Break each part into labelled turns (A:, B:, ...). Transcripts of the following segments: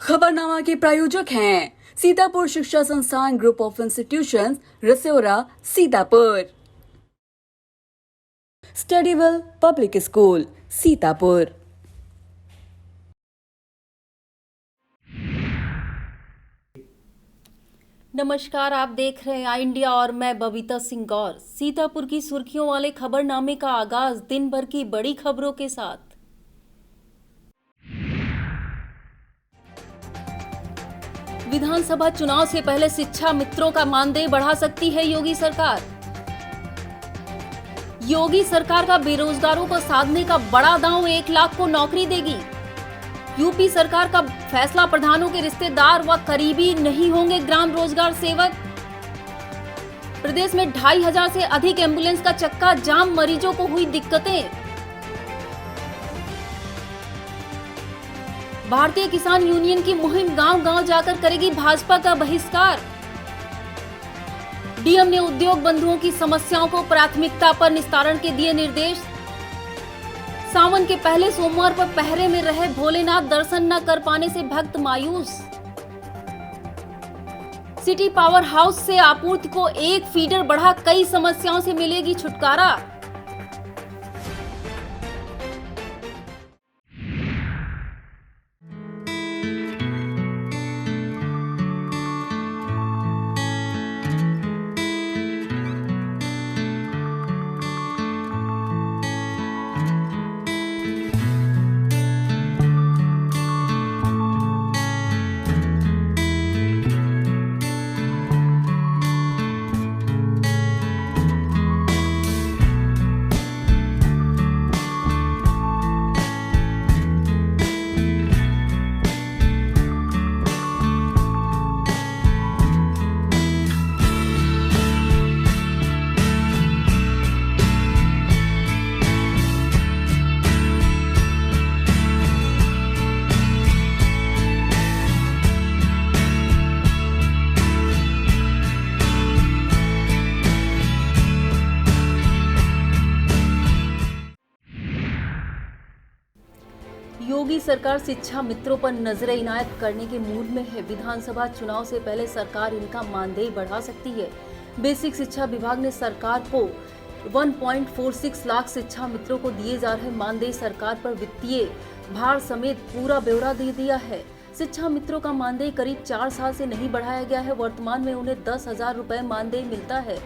A: खबरनामा के प्रायोजक हैं Sitapur Shiksha Sansthan group of institutions, Rasaura, Sitapur. Studywell public school, Sitapur.
B: नमस्कार, आप देख रहे हैं आई इंडिया और मैं बबीता सिंह गौर। सीतापुर की सुर्खियों वाले खबरनामे का आगाज दिन भर की बड़ी खबरों के साथ। विधानसभा चुनाव से पहले शिक्षा मित्रों का मानदेय बढ़ा सकती है योगी सरकार। योगी सरकार का बेरोजगारों को साधने का बड़ा दांव 1 लाख को नौकरी देगी। यूपी सरकार का फैसला, प्रधानों के रिश्तेदार व करीबी नहीं होंगे ग्राम रोजगार सेवक। प्रदेश में 2500 से अधिक एम्बुलेंस का चक्का जाम, मरीजों को हुई दिक्कतें। भारतीय किसान यूनियन की मुहिम गांव-गांव जाकर करेगी भाजपा का बहिष्कार। डीएम ने उद्योग बंधुओं की समस्याओं को प्राथमिकता पर निस्तारण के दिए निर्देश। सावन के पहले सोमवार पर पहरे में रहे भोलेनाथ, दर्शन न कर पाने से भक्त मायूस। सिटी पावर हाउस से आपूर्ति को एक फीडर बढ़ा, कई समस्याओं से मिलेगी छुटकारा। योगी सरकार शिक्षा मित्रों पर नजर इनायत करने के मूड में है। विधानसभा चुनाव से पहले सरकार इनका मानदेय बढ़ा सकती है। बेसिक शिक्षा विभाग ने सरकार को 1.46 लाख शिक्षा मित्रों को दिए जा रहे मानदेय सरकार पर वित्तीय भार समेत पूरा ब्यौरा दे दिया है। शिक्षा मित्रों का मानदेय करीब 4 साल से नहीं बढ़ाया गया है। वर्तमान में उन्हें 10,000 रुपए मानदेय मिलता है।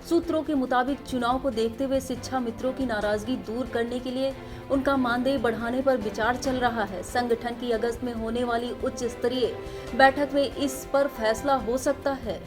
B: सूत्रों के मुताबिक चुनाव को देखते हुए शिक्षा मित्रों की नाराजगी दूर करने के लिए उनका मानदेय बढ़ाने पर विचार चल रहा है। संगठन की अगस्त में होने वाली उच्च स्तरीय बैठक में इस पर फैसला हो सकता है।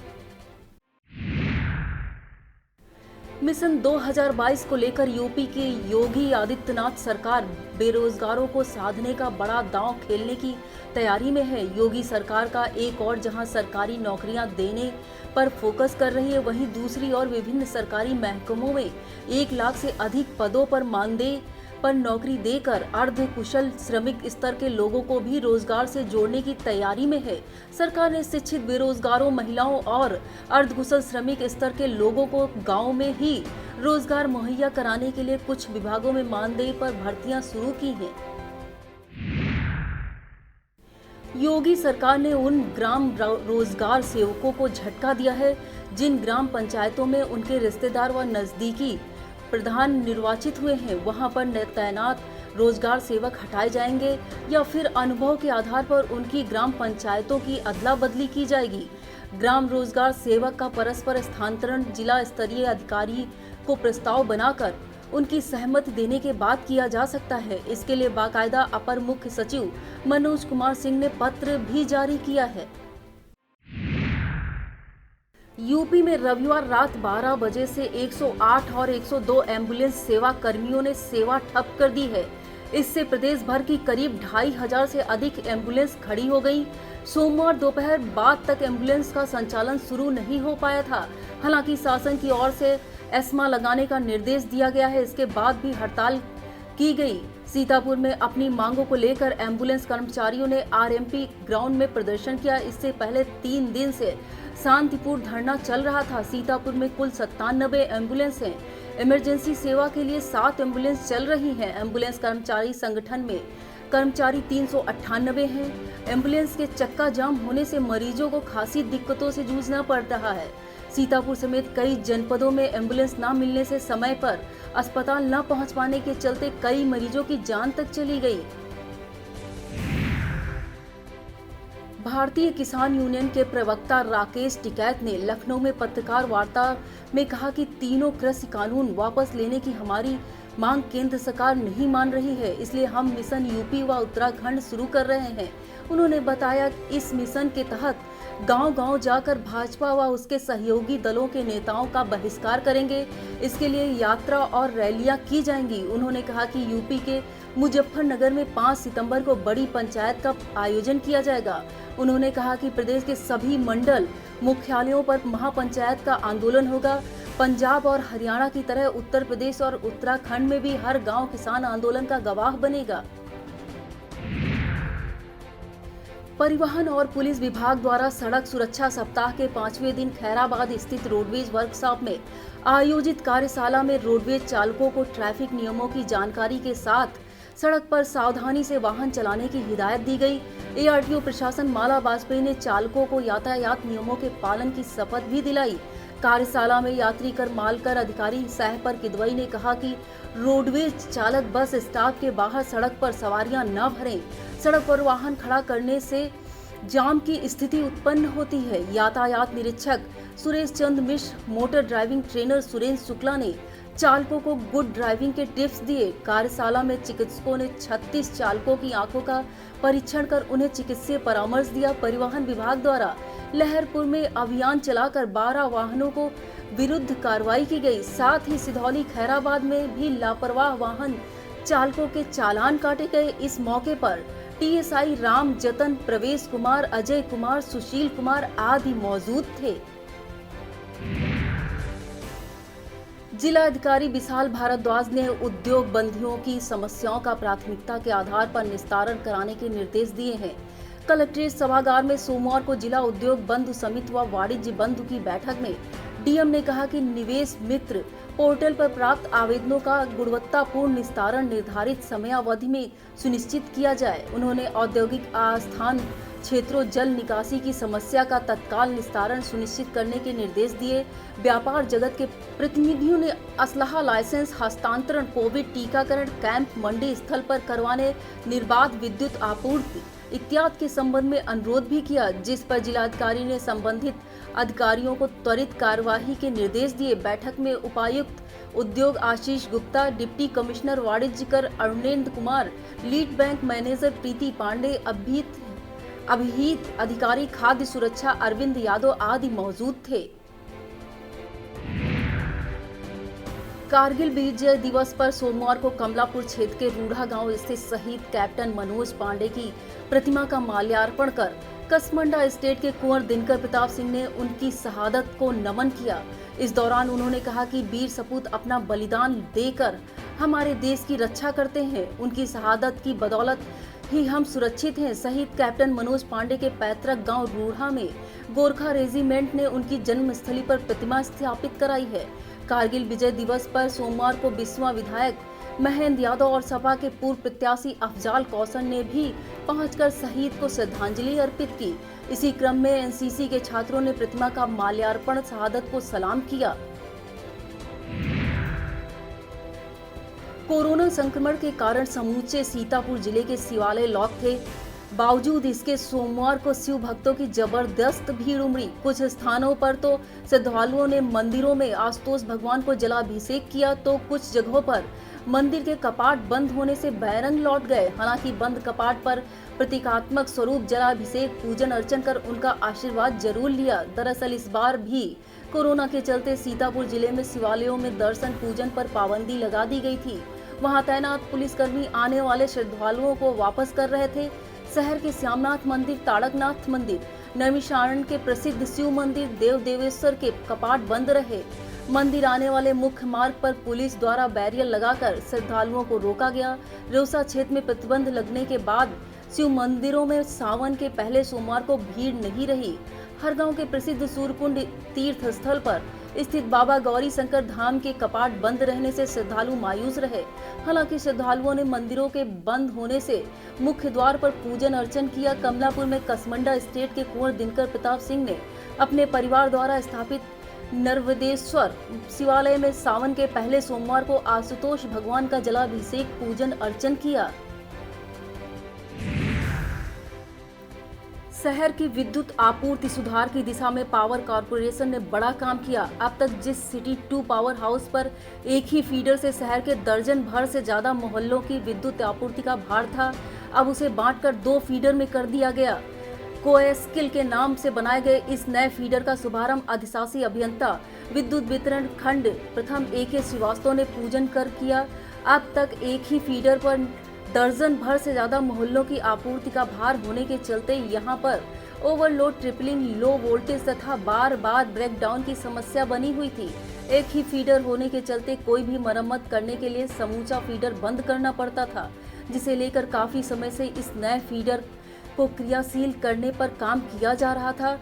B: मिशन 2022 को लेकर यूपी की योगी आदित्यनाथ सरकार बेरोजगारों को साधने का बड़ा दांव खेलने की तैयारी में है। योगी सरकार का एक और जहां सरकारी नौकरियां देने पर फोकस कर रही है, वहीं दूसरी ओर विभिन्न सरकारी महकमों में 1 लाख से अधिक पदों पर मानदेय पर नौकरी देकर अर्ध कुशल श्रमिक स्तर के लोगों को भी रोजगार से जोड़ने की तैयारी में है। सरकार ने शिक्षित बेरोजगारों, महिलाओं और अर्धकुशल श्रमिक स्तर के लोगों को गांव में ही रोजगार मुहैया कराने के लिए कुछ विभागों में मानदेय पर भर्तियां शुरू की हैं। योगी सरकार ने उन ग्राम रोजगार सेवकों को झटका दिया है जिन ग्राम पंचायतों में उनके रिश्तेदार व नजदीकी प्रधान निर्वाचित हुए हैं। वहां पर तैनात रोजगार सेवक हटाए जाएंगे या फिर अनुभव के आधार पर उनकी ग्राम पंचायतों की अदला बदली की जाएगी। ग्राम रोजगार सेवक का परस्पर स्थानांतरण जिला स्तरीय अधिकारी को प्रस्ताव बनाकर उनकी सहमति देने के बाद किया जा सकता है। इसके लिए बाकायदा अपर मुख्य सचिव मनोज कुमार सिंह ने पत्र भी जारी किया है। यूपी में रविवार रात 12 बजे से 108 और 102 एम्बुलेंस सेवा कर्मियों ने सेवा ठप कर दी है। इससे प्रदेश भर की करीब 2500 से अधिक एम्बुलेंस खड़ी हो गई। सोमवार दोपहर बाद तक एम्बुलेंस का संचालन शुरू नहीं हो पाया था। हालांकि शासन की ओर से एस्मा लगाने का निर्देश दिया गया है। इसके बाद भी हड़ताल की गई। सीतापुर में अपनी मांगों को लेकर एम्बुलेंस कर्मचारियों ने आरएमपी ग्राउंड में प्रदर्शन किया। इससे पहले 3 दिन से शांतिपूर्ण धरना चल रहा था। सीतापुर में कुल 97 एम्बुलेंस हैं। इमरजेंसी सेवा के लिए 7 एम्बुलेंस चल रही हैं। एम्बुलेंस कर्मचारी संगठन में कर्मचारी 398 हैं। एम्बुलेंस के चक्का जाम होने से मरीजों को खासी दिक्कतों से जूझना पड़ रहा है। सीतापुर समेत कई जनपदों में एम्बुलेंस न मिलने से समय पर अस्पताल न पहुंच पाने के चलते कई मरीजों की जान तक चली गई। भारतीय किसान यूनियन के प्रवक्ता राकेश टिकैत ने लखनऊ में पत्रकार वार्ता में कहा कि तीनों कृषि कानून वापस लेने की हमारी मांग केंद्र सरकार नहीं मान रही है, इसलिए हम मिशन यूपी व उत्तराखंड शुरू कर रहे हैं। उन्होंने बताया इस मिशन के तहत गांव-गांव जाकर भाजपा व उसके सहयोगी दलों के नेताओं का बहिष्कार करेंगे। इसके लिए यात्रा और रैलियां की जाएंगी। उन्होंने कहा कि यूपी के मुजफ्फरनगर में 5 सितंबर को बड़ी पंचायत का आयोजन किया जाएगा। उन्होंने कहा कि प्रदेश के सभी मंडल मुख्यालयों पर महापंचायत का आंदोलन होगा। पंजाब और हरियाणा की तरह उत्तर प्रदेश और उत्तराखंड में भी हर गांव किसान आंदोलन का गवाह बनेगा। परिवहन और पुलिस विभाग द्वारा सड़क सुरक्षा सप्ताह के 5वें दिन खैराबाद स्थित रोडवेज वर्कशॉप में आयोजित कार्यशाला में रोडवेज चालकों को ट्रैफिक नियमों की जानकारी के साथ सड़क पर सावधानी से वाहन चलाने की हिदायत दी गई। एआरटीओ प्रशासन माला वाजपेयी ने चालकों को यातायात नियमों के पालन की शपथ भी दिलाई। कार्यशाला में यात्री कर मालकर अधिकारी सहपर किदवई ने कहा कि रोडवेज चालक बस स्टॉप के बाहर सड़क पर सवारियां न भरें। सड़क पर वाहन खड़ा करने से जाम की स्थिति उत्पन्न होती है। यातायात निरीक्षक Suresh Chandra Mishra, motor driving trainer Surendra Shukla ने चालकों को गुड ड्राइविंग के टिप्स दिए। कार्यशाला में चिकित्सकों ने 36 चालकों की आंखों का परीक्षण कर उन्हें चिकित्सीय परामर्श दिया। परिवहन विभाग द्वारा लहरपुर में अभियान चलाकर 12 वाहनों को विरुद्ध कार्रवाई की गई। साथ ही सिधौली खैराबाद में भी लापरवाह वाहन चालकों के चालान काटे गए। इस मौके पर टीएसआई राम जतन, प्रवेश कुमार, अजय कुमार, सुशील कुमार आदि मौजूद थे। जिला अधिकारी विशाल भारद्वाज ने उद्योग बंदियों की समस्याओं का प्राथमिकता के आधार पर निस्तारण कराने के निर्देश दिए हैं। कलेक्ट्रेट सभागार में सोमवार को जिला उद्योग बंधु समिति व वाणिज्य बंधु की बैठक में डीएम ने कहा कि निवेश मित्र पोर्टल पर प्राप्त आवेदनों का गुणवत्तापूर्ण निस्तारण निर्धारित समयावधि में सुनिश्चित किया जाए। उन्होंने औद्योगिक आस्थान क्षेत्रों जल निकासी की समस्या का तत्काल निस्तारण सुनिश्चित करने के निर्देश दिए। व्यापार जगत के प्रतिनिधियों ने असलाहा लाइसेंस हस्तांतरण, कोविड टीकाकरण कैंप मंडी स्थल पर करवाने, निर्बाध विद्युत आपूर्ति इत्यादि के संबंध में अनुरोध भी किया, जिस पर जिलाधिकारी ने संबंधित अधिकारियों को त्वरित कार्यवाही के निर्देश दिए। बैठक में उपायुक्त उद्योग आशीष गुप्ता, डिप्टी कमिश्नर वाणिज्य कर Arunendra Kumar, lead bank manager Preeti Pandey, अभिहित अधिकारी खाद्य सुरक्षा अरविंद यादव आदि मौजूद थे। कारगिल विजय दिवस पर सोमवार को कमलापुर क्षेत्र के रूढ़ा गांव स्थित शहीद कैप्टन मनोज पांडे की प्रतिमा का माल्यार्पण कर कसमंडा स्टेट के कुंवर दिनकर प्रताप सिंह ने उनकी शहादत को नमन किया। इस दौरान उन्होंने कहा कि वीर सपूत अपना बलिदान देकर हमारे देश की रक्षा करते हैं। उनकी शहादत की बदौलत ही हम सुरक्षित हैं। शहीद कैप्टन मनोज पांडे के पैतृक गांव रूढ़ा में गोरखा रेजिमेंट ने उनकी जन्मस्थली पर प्रतिमा स्थापित कराई है। कारगिल विजय दिवस पर सोमवार को बिस्वा विधायक महेंद्र यादव और सपा के पूर्व प्रत्याशी अफजाल कौसर ने भी पहुंचकर शहीद को श्रद्धांजलि अर्पित की। इसी क्रम में एनसीसी के छात्रों ने प्रतिमा का माल्यार्पण शहादत को सलाम किया। कोरोना संक्रमण के कारण समूचे सीतापुर जिले के शिवालय लॉक थे। बावजूद इसके सोमवार को शिव भक्तों की जबरदस्त भीड़ उमड़ी। कुछ स्थानों पर तो श्रद्धालुओं ने मंदिरों में आशुतोष भगवान को जलाभिषेक किया, तो कुछ जगहों पर मंदिर के कपाट बंद होने से बैरंग लौट गए। हालांकि बंद कपाट पर प्रतीकात्मक स्वरूप जलाभिषेक, पूजन अर्चन कर उनका आशीर्वाद जरूर लिया। दरअसल इस बार भी कोरोना के चलते सीतापुर जिले में शिवालयों में दर्शन पूजन पर पाबंदी लगा दी गई थी। वहां तैनात पुलिसकर्मी आने वाले श्रद्धालुओं को वापस कर रहे थे। शहर के श्यामनाथ मंदिर, ताड़कनाथ मंदिर, नैमिषारण्य के प्रसिद्ध शिव मंदिर, देव देवेश्वर के कपाट बंद रहे। मंदिर आने वाले मुख्य मार्ग पर पुलिस द्वारा बैरियर लगाकर श्रद्धालुओं को रोका गया। रोसा क्षेत्र में प्रतिबंध लगने के बाद शिव मंदिरों में सावन के पहले सोमवार को भीड़ नहीं रही। हर गांव के प्रसिद्ध सूर्यकुंड तीर्थ स्थल पर स्थित बाबा गौरी शंकर धाम के कपाट बंद रहने से श्रद्धालु मायूस रहे। हालांकि श्रद्धालुओं ने मंदिरों के बंद होने से मुख्य द्वार पर पूजन अर्चन किया। कमलापुर में कसमंडा स्टेट के कुंवर दिनकर प्रताप सिंह ने अपने परिवार द्वारा स्थापित नर्वदेश्वर शिवालय में सावन के पहले सोमवार को आशुतोष भगवान का जलाभिषेक पूजन अर्चन किया। शहर की विद्युत आपूर्ति सुधार की दिशा में पावर कॉर्पोरेशन ने बड़ा काम किया। अब तक जिस सिटी 2 पावर हाउस पर एक ही फीडर से शहर के दर्जन भर से ज्यादा मोहल्लों की विद्युत आपूर्ति का भार था, अब उसे बांटकर 2 फीडर में कर दिया गया। कोएस्किल के नाम से बनाए गए इस नए फीडर का शुभारंभ अधिशासी अभियंता विद्युत वितरण खंड प्रथम AK श्रीवास्तव ने पूजन कर किया। अब तक एक ही फीडर पर दर्जन भर से ज्यादा मोहल्लों की आपूर्ति का भार होने के चलते यहां पर ओवरलोड, ट्रिपलिंग, लो वोल्टेज तथा बार बार ब्रेकडाउन की समस्या बनी हुई थी। एक ही फीडर होने के चलते कोई भी मरम्मत करने के लिए समूचा फीडर बंद करना पड़ता था, जिसे लेकर काफी समय से इस नए फीडर को क्रियाशील करने पर काम किया जा रहा था।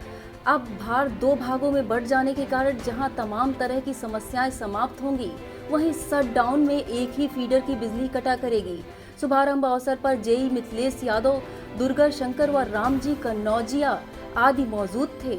B: अब भार 2 भागों में बढ़ जाने के कारण जहां तमाम तरह की समस्याएं समाप्त होंगी, वहीं शटडाउन में एक ही फीडर की बिजली कटा करेगी। शुभारंभ अवसर पर जेई मिथिलेश यादव, दुर्गा शंकर व रामजी कन्नौजिया आदि मौजूद थे।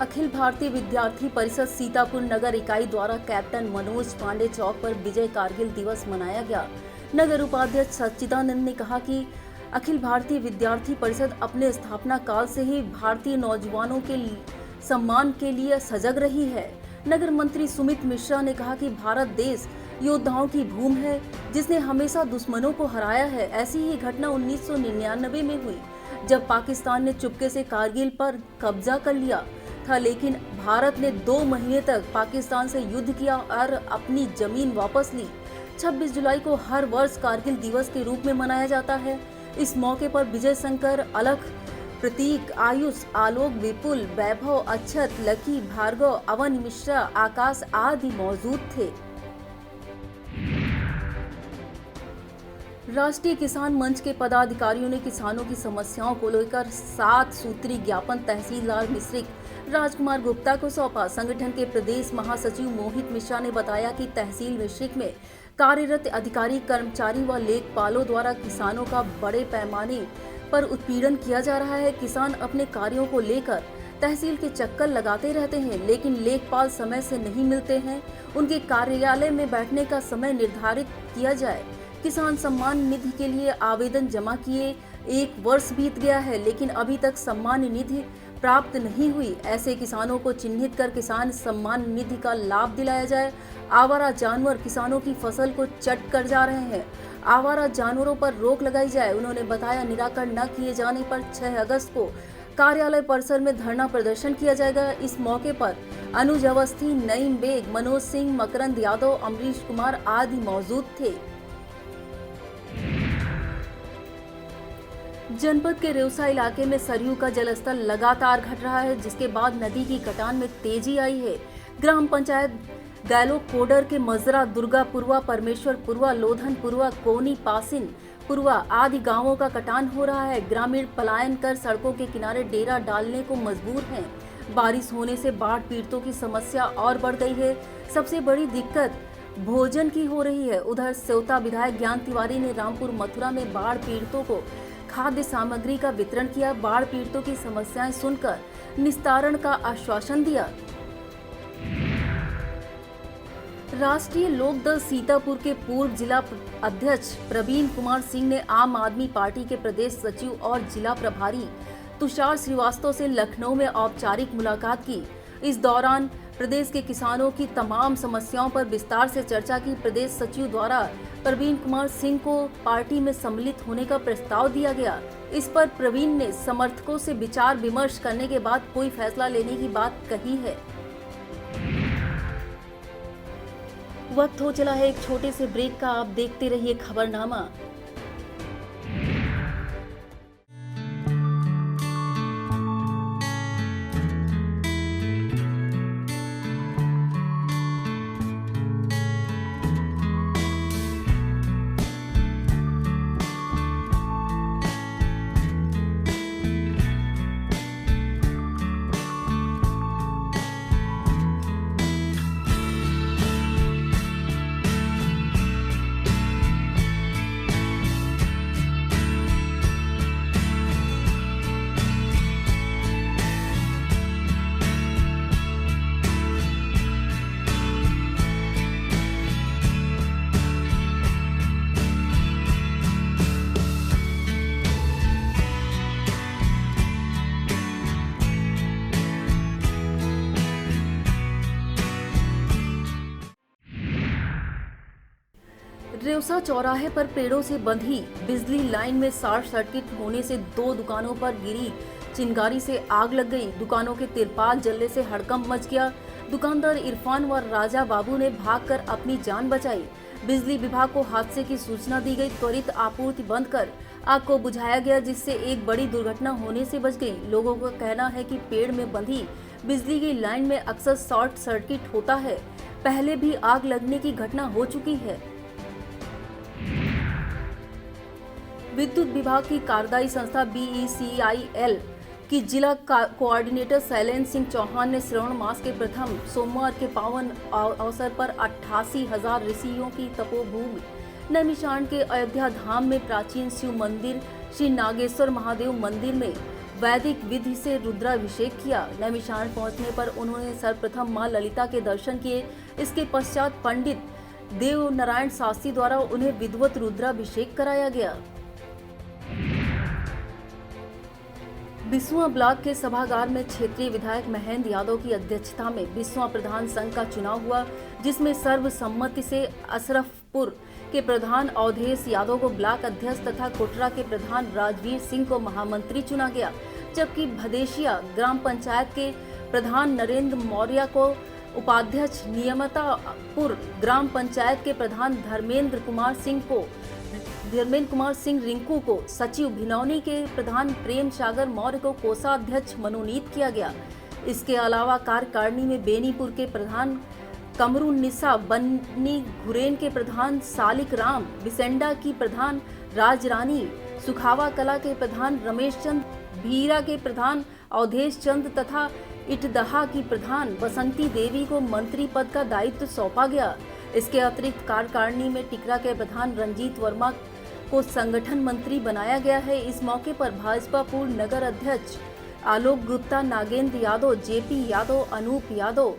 B: अखिल भारतीय विद्यार्थी परिषद सीतापुर नगर इकाई द्वारा कैप्टन मनोज पांडे चौक पर विजय कारगिल दिवस मनाया गया। नगर उपाध्यक्ष सच्चिदानंद ने कहा कि अखिल भारतीय विद्यार्थी परिषद अपने स्थापना काल से ही भारतीय नौजवानों के सम्मान के लिए सजग रही है। नगर मंत्री सुमित मिश्रा ने कहा कि भारत देश योद्धाओं की भूमि है, जिसने हमेशा दुश्मनों को हराया है। ऐसी ही घटना 1999 में हुई, जब पाकिस्तान ने चुपके से कारगिल पर कब्जा कर लिया था, लेकिन भारत ने 2 महीने तक पाकिस्तान से युद्ध किया और अपनी जमीन वापस ली। 26 जुलाई को हर वर्ष कारगिल दिवस के रूप में मनाया जाता है। इस मौके पर विजय शंकर, अलख, प्रतीक, आयुष, आलोक, विपुल, वैभव, अक्षत, लकी, भार्गव, अवन मिश्रा, आकाश आदि मौजूद थे। राष्ट्रीय किसान मंच के पदाधिकारियों ने किसानों की समस्याओं को लेकर 7 सूत्री ज्ञापन तहसीलदार मिश्रिक राजकुमार गुप्ता को सौंपा। संगठन के प्रदेश महासचिव मोहित मिश्रा ने बताया कि तहसील मिश्रिक में कार्यरत अधिकारी, कर्मचारी व लेखपालों द्वारा किसानों का बड़े पैमाने पर उत्पीड़न किया जा रहा है। किसान अपने कार्यों को लेकर तहसील के चक्कर लगाते रहते हैं, लेकिन लेखपाल समय से नहीं मिलते हैं। उनके कार्यालय में बैठने का समय निर्धारित किया जाए। किसान सम्मान निधि के लिए आवेदन जमा किए 1 वर्ष बीत गया है, लेकिन अभी तक सम्मान निधि प्राप्त नहीं हुई। ऐसे किसानों को चिन्हित कर किसान सम्मान निधि का लाभ दिलाया जाए। आवारा जानवर किसानों की फसल को चट कर जा रहे हैं। आवारा जानवरों पर रोक लगाई जाए। उन्होंने बताया, निराकरण न किए जाने पर 6 अगस्त को कार्यालय परिसर में धरना प्रदर्शन किया जाएगा। इस मौके पर अनुज अवस्थी, नईम बेग, मनोज सिंह, मकरंद यादव, अमरीश कुमार आदि मौजूद थे। जनपद के रेउसा इलाके में सरयू का जलस्तर लगातार घट रहा है, जिसके बाद नदी की कटान में तेजी आई है। ग्राम पंचायत गैलो कोडर के मजरा, दुर्गापुरवा, परमेश्वरपुरवा, लोधनपुरवा, कोनी, पासिन पुरवा आदि गांवों का कटान हो रहा है। ग्रामीण पलायन कर सड़कों के किनारे डेरा डालने को मजबूर हैं। बारिश होने से बाढ़ पीड़ितों की समस्या और बढ़ गई है। सबसे बड़ी दिक्कत भोजन की हो रही है। उधर सेवता विधायक ज्ञान तिवारी ने रामपुर मथुरा में बाढ़ पीड़ितों को खाद्य सामग्री का वितरण किया। बाढ़ पीड़ितों की समस्याएं सुनकर निस्तारण का आश्वासन दिया। राष्ट्रीय लोकदल सीतापुर के पूर्व जिला अध्यक्ष प्रवीण कुमार सिंह ने आम आदमी पार्टी के प्रदेश सचिव और जिला प्रभारी तुषार श्रीवास्तव से लखनऊ में औपचारिक मुलाकात की। इस दौरान प्रदेश के किसानों की तमाम समस्याओं पर विस्तार से चर्चा की। प्रदेश सचिव द्वारा प्रवीण कुमार सिंह को पार्टी में सम्मिलित होने का प्रस्ताव दिया गया। इस पर प्रवीण ने समर्थकों से विचार विमर्श करने के बाद कोई फैसला लेने की बात कही है। वक्त हो चला है एक छोटे से ब्रेक का। आप देखते रहिए खबरनामा। इटरेउसा चौराहे पर पेड़ों से बंधी बिजली लाइन में शॉर्ट सर्किट होने से 2 दुकानों पर गिरी चिंगारी से आग लग गई। दुकानों के तिरपाल जलने से हड़कंप मच गया। दुकानदार इरफान व राजा बाबू ने भागकर अपनी जान बचाई। बिजली विभाग को हादसे की सूचना दी गई। त्वरित आपूर्ति बंद कर आग को बुझाया गया, जिससे एक बड़ी दुर्घटना होने से बच गई। लोगों का कहना है कि पेड़ में बंधी बिजली की लाइन में अक्सर शॉर्ट सर्किट होता है। पहले भी आग लगने की घटना हो चुकी है। विद्युत विभाग की कार्यदायी संस्था BECIL की जिला कोऑर्डिनेटर शैलेंद्र सिंह चौहान ने श्रावण मास के प्रथम सोमवार के पावन अवसर पर 88,000 ऋषियों की तपोभूमि नैमिषारण्य के अयोध्या धाम में प्राचीन शिव मंदिर श्री नागेश्वर महादेव मंदिर में वैदिक विधि से रुद्राभिषेक किया। नैमिषारण्य पहुंचने पर उन्होंने सर्वप्रथम मां ललिता के दर्शन किए। इसके पश्चात पंडित देव नारायण शास्त्री द्वारा उन्हें विधिवत रुद्राभिषेक कराया गया। बिसुआ ब्लॉक के सभागार में क्षेत्रीय विधायक महेंद्र यादव की अध्यक्षता में बिसुआ प्रधान संघ का चुनाव हुआ, जिसमें सर्वसम्मति से अशरफपुर के प्रधान अवधेश यादव को ब्लॉक अध्यक्ष तथा कोटरा के प्रधान राजवीर सिंह को महामंत्री चुना गया, जबकि भदेशिया ग्राम पंचायत के प्रधान नरेंद्र मौर्य को उपाध्यक्ष, नियमतापुर ग्राम पंचायत के प्रधान धर्मेंद्र कुमार सिंह रिंकू को सचिव, भिनौनी के प्रधान प्रेम सागर मौर्य को कोषाध्यक्ष मनोनीत किया गया। इसके अलावा कार्यकारिणी में बेनीपुर के प्रधान कमरुन्निसा, बन्नी घुरेन के प्रधान सालिक राम, बिसेंडा की प्रधान राजरानी, सुखावा कला के प्रधान रमेश चंद, भीरा के प्रधान अवधेश चंद तथा इटदहा की प्रधान बसंती देवी को मंत्री पद का दायित्व सौंपा गया। इसके अतिरिक्त कार्यकारिणी में टिकरा के प्रधान रंजीत वर्मा को संगठन मंत्री बनाया गया है। इस मौके पर भाजपा पूर्व नगर अध्यक्ष आलोक गुप्ता, नागेंद्र यादव, JP यादव, अनूप यादव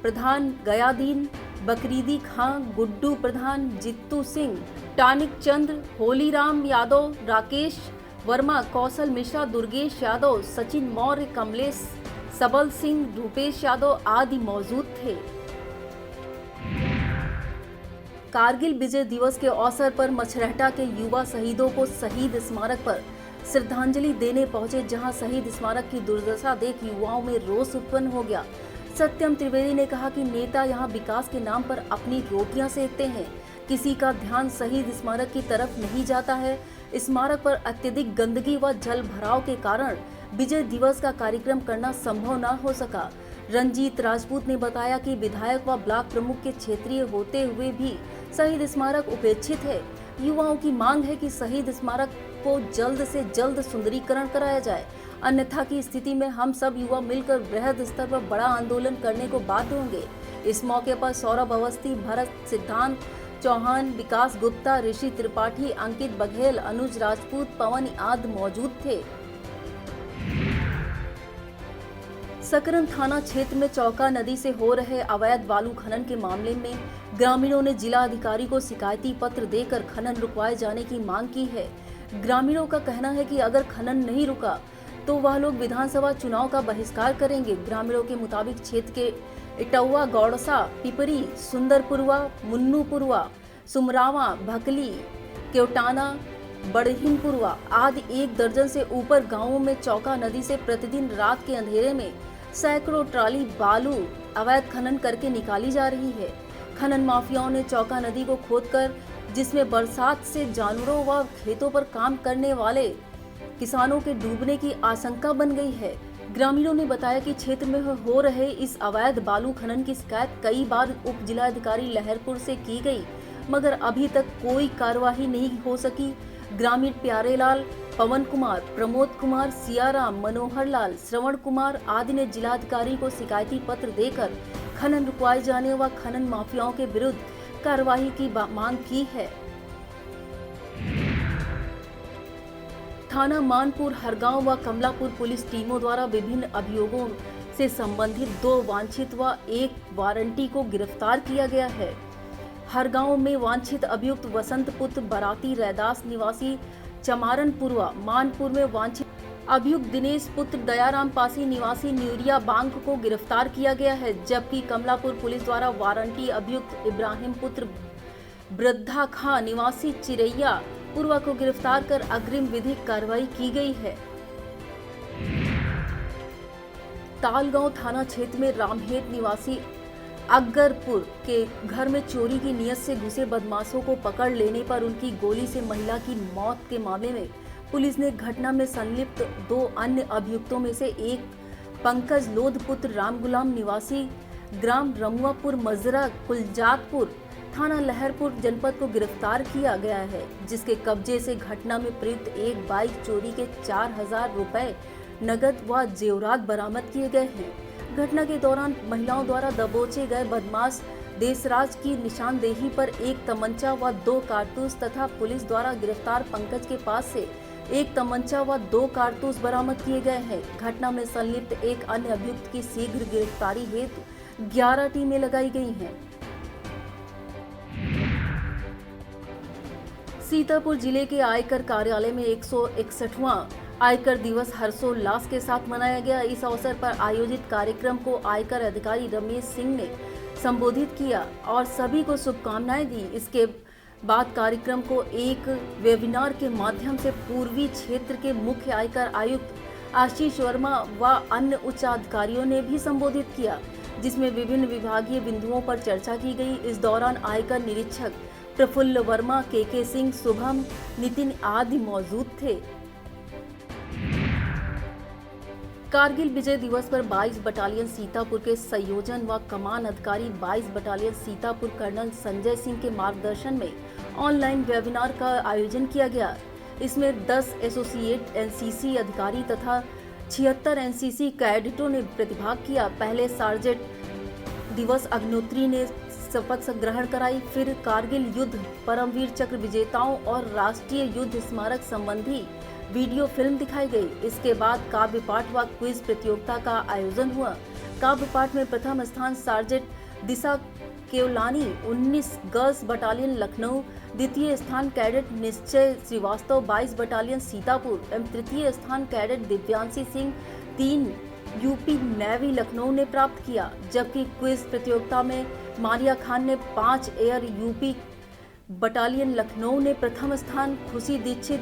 B: प्रधान, गयादीन बकरीदी खां, गुड्डू प्रधान, जित्तू सिंह, टानिक चंद्र, होलीराम यादव, राकेश वर्मा, कौशल मिश्रा, दुर्गेश यादव, सचिन मौर्य, कमलेश सबल सिंह, रूपेश यादव आदि मौजूद थे। कारगिल विजय दिवस के अवसर पर मछरहटा के युवा शहीदों को शहीद स्मारक पर श्रद्धांजलि देने पहुंचे, जहां शहीद स्मारक की दुर्दशा देख युवाओं में रोष उत्पन्न हो गया। सत्यम त्रिवेदी ने कहा कि नेता यहां विकास के नाम पर अपनी रोटियां सेकते हैं, किसी का ध्यान शहीद स्मारक की तरफ नहीं जाता है। स्मारक पर अत्यधिक गंदगी व जल भराव के कारण विजय दिवस का कार्यक्रम करना संभव न हो सका। रंजीत राजपूत ने बताया कि विधायक व ब्लॉक प्रमुख के क्षेत्रीय होते हुए भी शहीद स्मारक उपेक्षित है। युवाओं की मांग है कि शहीद स्मारक को जल्द से जल्द सुंदरीकरण कराया जाए, अन्यथा की स्थिति में हम सब युवा मिलकर बृहद स्तर पर बड़ा आंदोलन करने को बाध्य होंगे। इस मौके पर सौरभ अवस्थी, भरत सिद्धांत चौहान, विकास गुप्ता, ऋषि त्रिपाठी, अंकित बघेल, अनुज राजपूत, पवन आदि मौजूद थे। सकरन थाना क्षेत्र में चौका नदी से हो रहे अवैध बालू खनन के मामले में ग्रामीणों ने जिला अधिकारी को शिकायती पत्र देकर खनन रुकवाए जाने की मांग की है। ग्रामीणों का कहना है कि अगर खनन नहीं रुका तो वह लोग विधानसभा चुनाव का बहिष्कार करेंगे। ग्रामीणों के मुताबिक क्षेत्र के इटौवा, गौड़सा, पिपरी, सुंदरपुरवा, मुन्नूपुरवा, सुमरावा, भकली, केवटाना, बड़हिनपुरवा आदि 1 दर्जन से ऊपर गांवों में चौका नदी से प्रतिदिन रात के अंधेरे में सैकड़ों ट्राली बालू अवैध खनन करके निकाली जा रही है। खनन माफियाओं ने चौका नदी को खोदकर, जिसमें बरसात से जानवरों व खेतों पर काम करने वाले किसानों के डूबने की आशंका बन गई है। ग्रामीणों ने बताया कि क्षेत्र में हो रहे इस अवैध बालू खनन की शिकायत कई बार उप जिलाधिकारी लहरपुर से की गई, मगर अभी तक कोई कार्यवाही नहीं हो सकी। ग्रामीण प्यारेलाल, पवन कुमार, प्रमोद कुमार, सियाराम, मनोहर लाल, श्रवण कुमार आदि ने जिलाधिकारी को शिकायती पत्र देकर खनन रुकवाए जाने व खनन माफियाओं के विरुद्ध कार्रवाई की मांग की है। थाना मानपुर, हरगांव व कमलापुर पुलिस टीमों द्वारा विभिन्न अभियोगों से संबंधित 2 वांछित व 1 वारंटी को गिरफ्तार किया गया है। हरगांव में वांछित अभियुक्त वसंत पुत्र बराती रैदास निवासी चमारनपुरवा, मानपुर में वांछित अभियुक्त दिनेश पुत्र दयाराम पासी निवासी न्यूरिया बांग को गिरफ्तार किया गया है, जबकि कमलापुर पुलिस द्वारा वारंटी अभियुक्त इब्राहिम पुत्र वृद्धा खां निवासी चिरैया पूर्वा को गिरफ्तार कर अग्रिम विधिक कार्रवाई की गई है। तालगांव थाना क्षेत्र में रामहेत निवासी अकगरपुर के घर में चोरी की नीयत से घुसे बदमाशों को पकड़ लेने पर उनकी गोली से महिला की मौत के मामले में पुलिस ने घटना में संलिप्त 2 अन्य अभियुक्तों में से एक पंकज लोध पुत्र रामगुलाम निवासी ग्राम रमुआपुर मजरा कुलजातपुर थाना लहरपुर जनपद को गिरफ्तार किया गया है, जिसके कब्जे से घटना में प्रयुक्त एक बाइक चोरी के 4,000 रुपए नगद व जेवरात बरामद किए गए हैं। घटना के दौरान महिलाओं द्वारा दबोचे गए बदमाश देशराज की निशानदेही पर एक तमंचा व 2 कारतूस तथा पुलिस द्वारा गिरफ्तार पंकज के पास से एक तमंचा व 2 कारतूस बरामद किए गए हैं। घटना में संलिप्त एक अन्य अभियुक्त की शीघ्र गिरफ्तारी हेतु 11 टीमें लगाई गई हैं। सीतापुर जिले के आयकर कार्यालय में 161वां आयकर दिवस हर्षोल्लास के साथ मनाया गया। इस अवसर पर आयोजित कार्यक्रम को आयकर अधिकारी रमेश सिंह ने संबोधित किया और सभी को शुभकामनाएं दी। इसके बाद कार्यक्रम को एक वेबिनार के माध्यम से पूर्वी क्षेत्र के मुख्य आयकर आयुक्त आशीष वर्मा व अन्य उच्च अधिकारियों ने भी संबोधित किया, जिसमें विभिन्न विभागीय बिंदुओं पर चर्चा की गई। इस दौरान आयकर निरीक्षक प्रफुल्ल वर्मा, के सिंह, शुभम, नितिन आदि मौजूद थे। कारगिल विजय दिवस पर 22 बटालियन सीतापुर के संयोजन व कमान अधिकारी 22 बटालियन सीतापुर कर्नल संजय सिंह के मार्गदर्शन में ऑनलाइन वेबिनार का आयोजन किया गया। इसमें 10 एसोसिएट एनसीसी अधिकारी तथा 76 एनसीसी कैडेटों ने प्रतिभाग किया। पहले सार्जेंट दिवस अग्निहोत्री ने शपथ ग्रहण कराई, फिर कारगिल युद्ध, परमवीर चक्र विजेताओं और राष्ट्रीय युद्ध स्मारक संबंधी वीडियो फिल्म दिखाई गई। इसके बाद काव्य पाठ व क्विज प्रतियोगिता का आयोजन हुआ। काव्य पाठ में प्रथम स्थान सार्जेंट दिशा केवलानी 19 गर्ल्स बटालियन लखनऊ, द्वितीय स्थान कैडेट निश्चय श्रीवास्तव 22 बटालियन सीतापुर एवं तृतीय स्थान cadet Divyanshi Singh 3 UP navy Lucknow ने प्राप्त किया। जबकि क्विज प्रतियोगिता में मारिया खान ने 5 एयर यूपी बटालियन लखनऊ ने प्रथम स्थान, Khushi Dikshit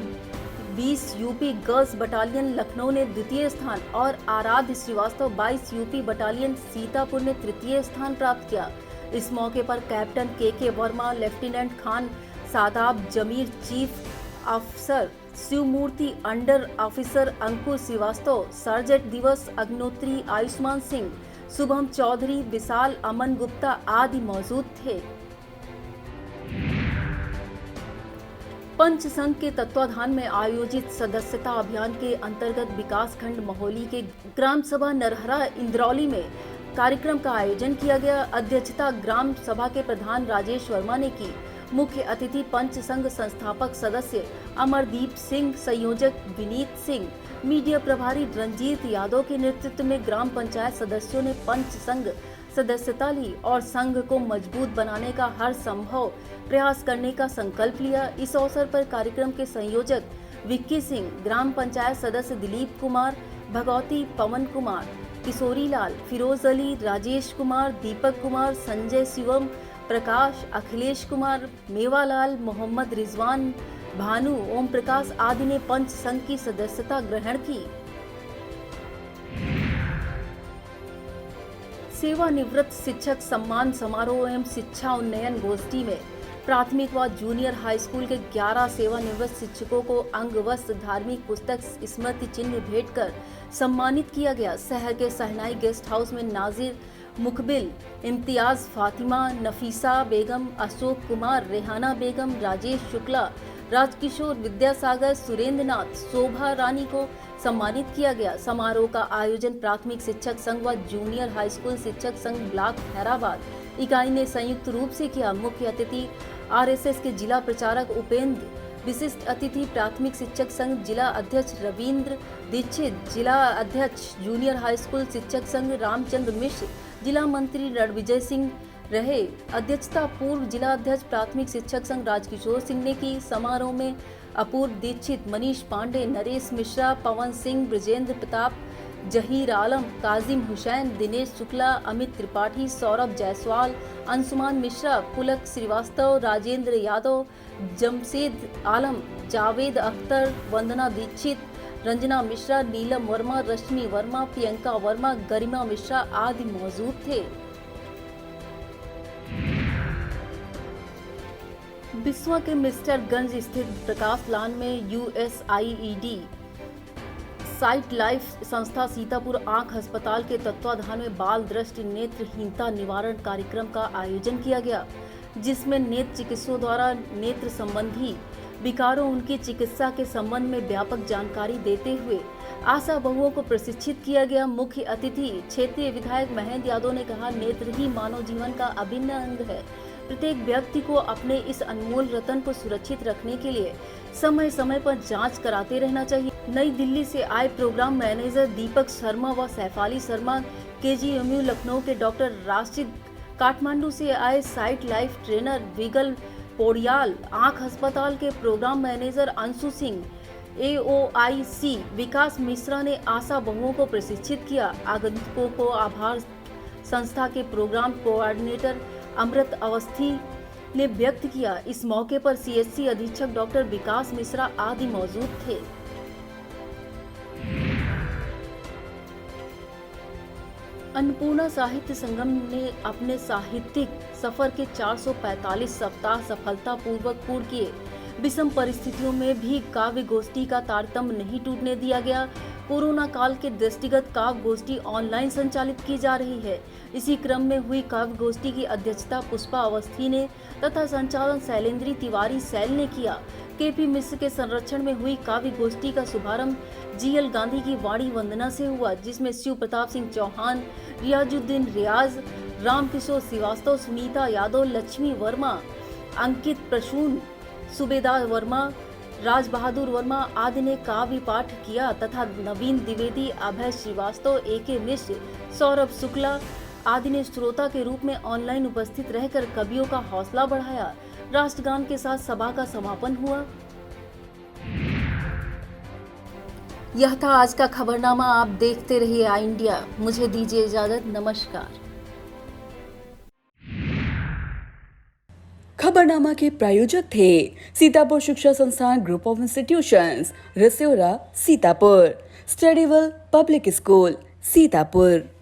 B: 20 UP girls battalion Lucknow ने द्वितीय स्थान और आराध्य श्रीवास्तव 22 यूपी बटालियन सीतापुर ने तृतीय स्थान प्राप्त किया। इस मौके पर captain K Verma, lieutenant Khan Sadab Zameer, chief officer Shivmurti, under officer Ankur Srivastava, sergeant Diwas Agnihotri, Ayushman Singh, Shubham Chaudhary, विशाल, अमन गुप्ता आदि मौजूद थे। पंच संघ के तत्वाधान में आयोजित सदस्यता अभियान के अंतर्गत विकास खंड महोली के ग्राम सभा नरहरा इंद्रौली में कार्यक्रम का आयोजन किया गया। अध्यक्षता ग्राम सभा के प्रधान राजेश वर्मा ने की। मुख्य अतिथि पंच संघ संस्थापक सदस्य अमरदीप सिंह, संयोजक विनीत सिंह, मीडिया प्रभारी रंजीत यादव के नेतृत्व में ग्राम पंचायत सदस्यों ने पंच संघ सदस्यता ली और संघ को मजबूत बनाने का हर संभव प्रयास करने का संकल्प लिया। इस अवसर पर कार्यक्रम के संयोजक विक्की सिंह, ग्राम पंचायत सदस्य दिलीप कुमार, भगवती, पवन कुमार, किशोरी लाल, फिरोज अली, राजेश कुमार, दीपक कुमार, संजय, शिवम, प्रकाश, अखिलेश कुमार, मेवालाल, मोहम्मद रिजवान, भानु, ओम प्रकाश आदि ने पंच संघ की सदस्यता ग्रहण की। सेवानिवृत्त शिक्षक सम्मान समारोह एवं शिक्षा उन्नयन गोष्ठी में प्राथमिक व जूनियर हाई स्कूल के 11 सेवानिवृत्त शिक्षकों को अंग वस्त्र, धार्मिक पुस्तक, स्मृति चिन्ह भेंट कर सम्मानित किया गया। शहर के सहनाई गेस्ट हाउस में नाजिर मुकबिल, इम्तियाज, फातिमा, नफीसा बेगम, अशोक कुमार, रेहाना बेगम, राजेश शुक्ला, राजकिशोर, विद्यासागर, सुरेंद्र नाथ, शोभा रानी को सम्मानित किया गया। समारोह का आयोजन प्राथमिक शिक्षक संघ व जूनियर हाई स्कूल शिक्षक संघ ब्लॉक हैदराबाद इकाई ने संयुक्त रूप से किया। मुख्य अतिथि आरएसएस के जिला प्रचारक उपेंद्र, विशिष्ट अतिथि प्राथमिक शिक्षक संघ जिला अध्यक्ष रविंद्र दीक्षित, जिला अध्यक्ष जूनियर हाई स्कूल शिक्षक संघ रामचंद्र मिश्र, जिला मंत्री रणविजय सिंह रहे। अध्यक्षता पूर्व जिला अध्यक्ष प्राथमिक शिक्षक संघ राजकिशोर सिंह ने की। समारोह में अपूर्व दीक्षित, मनीष पांडे, नरेश मिश्रा, पवन सिंह, ब्रजेंद्र प्रताप, जहीर आलम, काजिम हुसैन, दिनेश शुक्ला, अमित त्रिपाठी, सौरभ जायसवाल, अंशुमान मिश्रा, पुलक श्रीवास्तव, राजेंद्र यादव, जमशेद आलम, जावेद अख्तर, वंदना दीक्षित, रंजना मिश्रा, नीलम वर्मा, रश्मि वर्मा, प्रियंका वर्मा, गरिमा मिश्रा आदि मौजूद थे। बिस्वा के मिस्टरगंज स्थित प्रकाश लान में USAID साइट लाइफ संस्था सीतापुर आंख अस्पताल के तत्वाधान में बाल दृष्टि नेत्रहीनता निवारण कार्यक्रम का आयोजन किया गया, जिसमें नेत्र चिकित्सकों द्वारा नेत्र संबंधी विकारों उनकी चिकित्सा के संबंध में व्यापक जानकारी देते हुए आशा बहुओं को प्रशिक्षित किया गया। मुख्य अतिथि क्षेत्रीय विधायक महेंद्र यादव ने कहा, नेत्र ही मानव जीवन का अभिन्न अंग है। प्रत्येक व्यक्ति को अपने इस अनमोल रतन को सुरक्षित रखने के लिए समय समय पर जांच कराते रहना चाहिए। नई दिल्ली से आए प्रोग्राम मैनेजर दीपक शर्मा व सैफाली शर्मा, KGMU लखनऊ के डॉक्टर राशिद, काठमांडू से आए साइट लाइफ ट्रेनर विगल पोडियाल, आंख अस्पताल के program manager Anshu Singh, AOIC Vikas Mishra ने आशा बहुओं को प्रशिक्षित किया। आगंतुकों को आभार संस्था के प्रोग्राम कोऑर्डिनेटर अमृत अवस्थी ने व्यक्त किया। इस मौके पर CHC अधीक्षक डॉक्टर विकास मिश्रा आदि मौजूद थे। अन्नपूर्णा साहित्य संगम ने अपने साहित्यिक सफर के 445 सप्ताह सफलतापूर्वक पूर्ण किए। विषम परिस्थितियों में भी काव्य गोष्ठी का तारतम्य नहीं टूटने दिया गया। कोरोना काल के दृष्टिगत काव्य गोष्ठी ऑनलाइन संचालित की जा रही है। इसी क्रम में हुई काव्य गोष्ठी की अध्यक्षता पुष्पा अवस्थी ने तथा संचालन शैलेंद्री तिवारी सैल ने किया। KP मिश्र के संरक्षण में हुई काव्य गोष्ठी का शुभारंभ GL गांधी की वाणी वंदना से हुआ, जिसमें शिव प्रताप सिंह चौहान, रियाजुद्दीन रियाज, रामकिशोर श्रीवास्तव, सुनीता यादव, लक्ष्मी वर्मा, अंकित प्रसून, सुबेदार वर्मा, राज बहादुर वर्मा आदि ने काव्य पाठ किया तथा नवीन द्विवेदी, अभय श्रीवास्तव, AK मिश्र, सौरभ शुक्ला आदि ने श्रोता के रूप में ऑनलाइन उपस्थित रहकर कवियों का हौसला बढ़ाया। राष्ट्रगान के साथ सभा का समापन हुआ। यह था आज का खबरनामा। आप देखते रहिए आई इंडिया। मुझे दीजिए इजाजत। नमस्कार।
A: खबरनामा के प्रायोजक थे Sitapur Shiksha Sansthan group of institutions, Rasaura, Sitapur, Studywell public school, Sitapur.